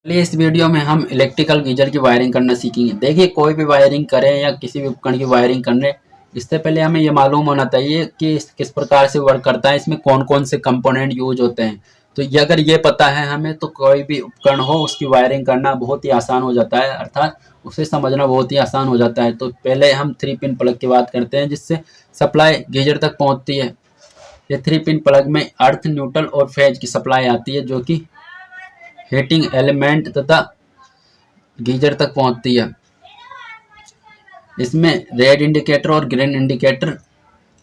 चलिए इस वीडियो में हम इलेक्ट्रिकल गीजर की वायरिंग करना सीखेंगे। देखिए कोई भी वायरिंग करें या किसी भी उपकरण की वायरिंग करने इससे पहले हमें ये मालूम होना चाहिए कि किस प्रकार से वर्क करता है, इसमें कौन कौन से कंपोनेंट यूज होते हैं। तो ये अगर ये पता है हमें तो कोई भी उपकरण हो उसकी वायरिंग करना बहुत ही आसान हो जाता है, अर्थात उसे समझना बहुत ही आसान हो जाता है। तो पहले हम 3 पिन प्लग की बात करते हैं जिससे सप्लाई गीजर तक पहुंचती है। ये 3 पिन प्लग में अर्थ, न्यूट्रल और फेज की सप्लाई आती है जो कि हीटिंग एलिमेंट तथा गीजर तक पहुंचती है। इसमें रेड इंडिकेटर और ग्रीन इंडिकेटर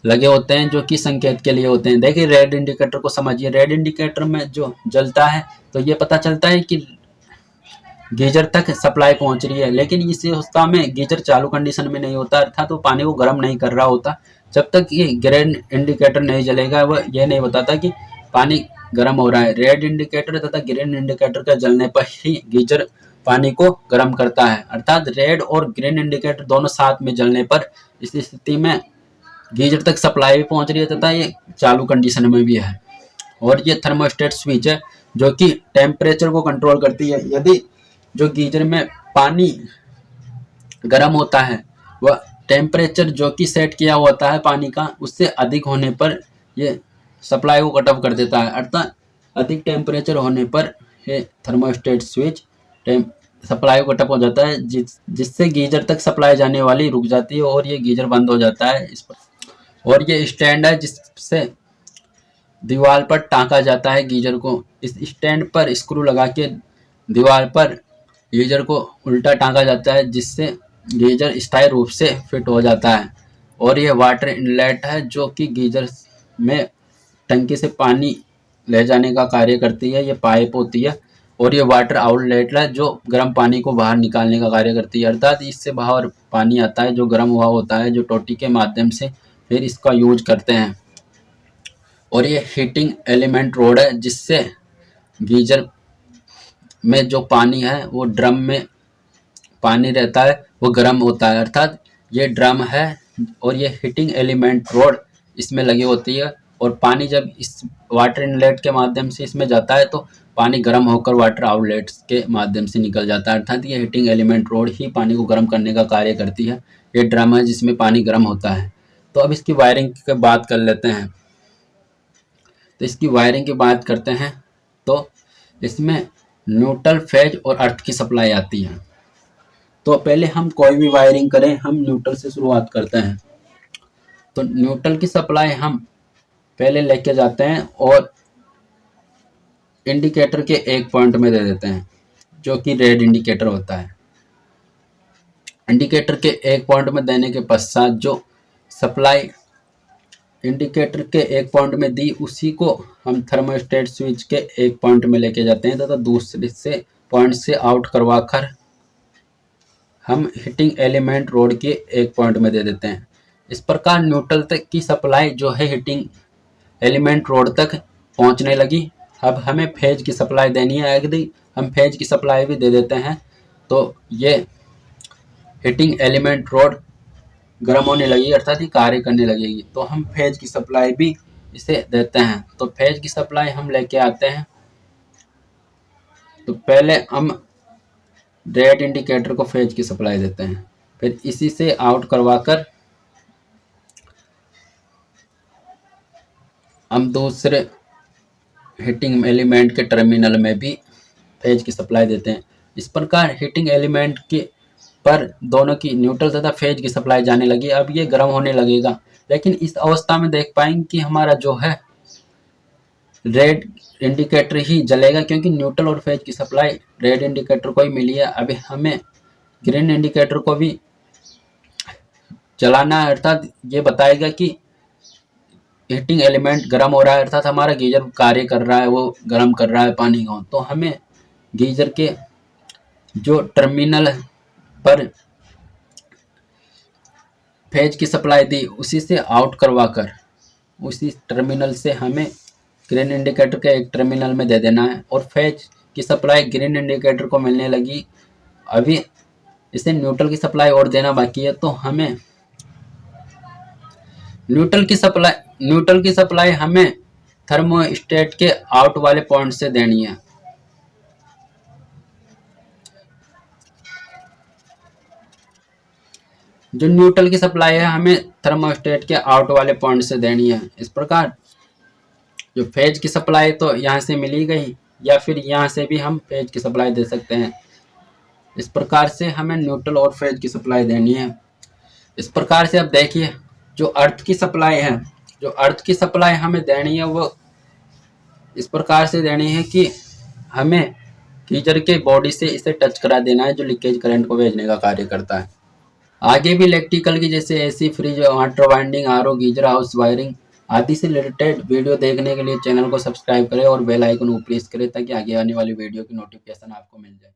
लगे होते हैं जो कि संकेत के लिए होते हैं। देखिए रेड इंडिकेटर को समझिए। रेड इंडिकेटर में जो जलता है तो ये पता चलता है कि गीजर तक सप्लाई पहुंच रही है, लेकिन इस अवस्था में गीजर चालू कंडीशन में नहीं होता, अर्थात तो पानी को गर्म नहीं कर रहा होता। जब तक ये ग्रीन इंडिकेटर नहीं जलेगा वह यह नहीं बताता कि पानी गर्म हो रहा है। रेड इंडिकेटर तथा ग्रीन इंडिकेटर का जलने पर ही गीजर पानी को गर्म करता है, अर्थात रेड और ग्रीन इंडिकेटर दोनों साथ में जलने पर इस स्थिति में गीजर तक सप्लाई भी पहुंच रही है तथा ये चालू कंडीशन में भी है। और ये थर्मोस्टेट स्विच है जो कि टेम्परेचर को कंट्रोल करती है। यदि जो गीजर में पानी गर्म होता है वह टेम्परेचर जो कि सेट किया होता है पानी का उससे अधिक होने पर ये सप्लाई को कट ऑफ कर देता है, अर्थात अधिक टेम्परेचर होने पर ये थर्मोस्टेट स्विच सप्लाई को कट ऑफ हो जाता है, जिससे गीजर तक सप्लाई जाने वाली रुक जाती है और ये गीजर बंद हो जाता है। इस पर और ये स्टैंड है जिससे दीवार पर टांका जाता है गीजर को। इस स्टैंड पर स्क्रू लगा के दीवार पर गीजर को उल्टा टांका जाता है जिससे गीजर स्थायी रूप से फिट हो जाता है। और ये वाटर इनलेट है जो कि गीजर में टंकी से पानी ले जाने का कार्य करती है। ये पाइप होती है। और ये वाटर आउटलेट है जो गर्म पानी को बाहर निकालने का कार्य करती है, अर्थात इससे बाहर पानी आता है जो गर्म हुआ होता है जो टोटी के माध्यम से फिर इसका यूज करते हैं। और ये हीटिंग एलिमेंट रोड है जिससे गीजर में जो पानी है वो ड्रम में पानी रहता है वो गर्म होता है, अर्थात ये ड्रम है और ये हीटिंग एलिमेंट रोड इसमें लगी होती है। और पानी जब इस वाटर इनलेट के माध्यम से इसमें जाता है तो पानी गर्म होकर वाटर आउटलेट के माध्यम से निकल जाता है, अर्थात ये हीटिंग एलिमेंट रोड ही पानी को गर्म करने का कार्य करती है। ये ड्रम है जिसमें पानी गर्म होता है। तो अब इसकी वायरिंग की बात कर लेते हैं। तो इसकी वायरिंग की बात करते हैं तो इसमें न्यूट्रल, फेज और अर्थ की सप्लाई आती है। तो पहले हम कोई भी वायरिंग करें हम न्यूट्रल से शुरुआत करते हैं। तो न्यूट्रल की सप्लाई हम पहले लेके जाते हैं और इंडिकेटर के एक पॉइंट में दे देते हैं जो कि रेड इंडिकेटर होता है। इंडिकेटर के एक पॉइंट में देने के पश्चात जो सप्लाई इंडिकेटर के एक पॉइंट में दी उसी को हम थर्मोस्टेट स्विच के एक पॉइंट में लेके जाते हैं तथा दूसरे से पॉइंट से आउट करवाकर हम हीटिंग एलिमेंट रोड के एक पॉइंट में दे देते हैं। इस प्रकार न्यूट्रल तक की सप्लाई जो है हीटिंग एलिमेंट रोड तक पहुंचने लगी। अब हमें फेज की सप्लाई देनी है। यदि हम फेज की सप्लाई भी दे देते हैं तो ये हीटिंग एलिमेंट रोड गर्म होने लगी, अर्थात ये कार्य करने लगेगी। तो हम फेज की सप्लाई भी इसे देते हैं। तो फेज की सप्लाई हम लेके आते हैं। तो पहले हम रेड इंडिकेटर को फेज की सप्लाई देते हैं, फिर इसी से आउट करवाकर हम दूसरे हीटिंग एलिमेंट के टर्मिनल में भी फेज की सप्लाई देते हैं। इस प्रकार हीटिंग एलिमेंट के पर दोनों की न्यूट्रल तथा फेज की सप्लाई जाने लगी। अब ये गर्म होने लगेगा, लेकिन इस अवस्था में देख पाएंगे कि हमारा जो है रेड इंडिकेटर ही जलेगा क्योंकि न्यूट्रल और फेज की सप्लाई रेड इंडिकेटर को ही मिली है। अभी हमें ग्रीन इंडिकेटर को भी चलाना है, अर्थात ये बताएगा कि हीटिंग एलिमेंट गर्म हो रहा है, अर्थात हमारा गीजर कार्य कर रहा है, वो गर्म कर रहा है पानी को। तो हमें गीजर के जो टर्मिनल पर फेज की सप्लाई दी उसी से आउट करवाकर उसी टर्मिनल से हमें ग्रीन इंडिकेटर के एक टर्मिनल में दे देना है। और फेज की सप्लाई ग्रीन इंडिकेटर को मिलने लगी। अभी इसे न्यूट्रल की सप्लाई और देना बाकी है। तो हमें न्यूट्रल की सप्लाई हमें थर्मोस्टेट के आउट वाले पॉइंट से देनी है। जो न्यूट्रल की सप्लाई है हमें थर्मोस्टेट के आउट वाले पॉइंट से देनी है। इस प्रकार जो फेज की सप्लाई तो यहाँ से मिली गई, या फिर यहाँ से भी हम फेज की सप्लाई दे सकते हैं। इस प्रकार से हमें न्यूट्रल और फेज की सप्लाई देनी है। इस प्रकार से अब देखिए जो अर्थ की सप्लाई है, जो अर्थ की सप्लाई हमें देनी है वो इस प्रकार से देनी है कि हमें गीजर के बॉडी से इसे टच करा देना है, जो लीकेज करंट को भेजने का कार्य करता है। आगे भी इलेक्ट्रिकल की जैसे AC, fridge, water winding, RO, geyser, house wiring आदि से रिलेटेड वीडियो देखने के लिए चैनल को सब्सक्राइब करें और बेल आइकन को प्रेस करें ताकि आगे आने वाली वीडियो की नोटिफिकेशन आपको मिल जाए।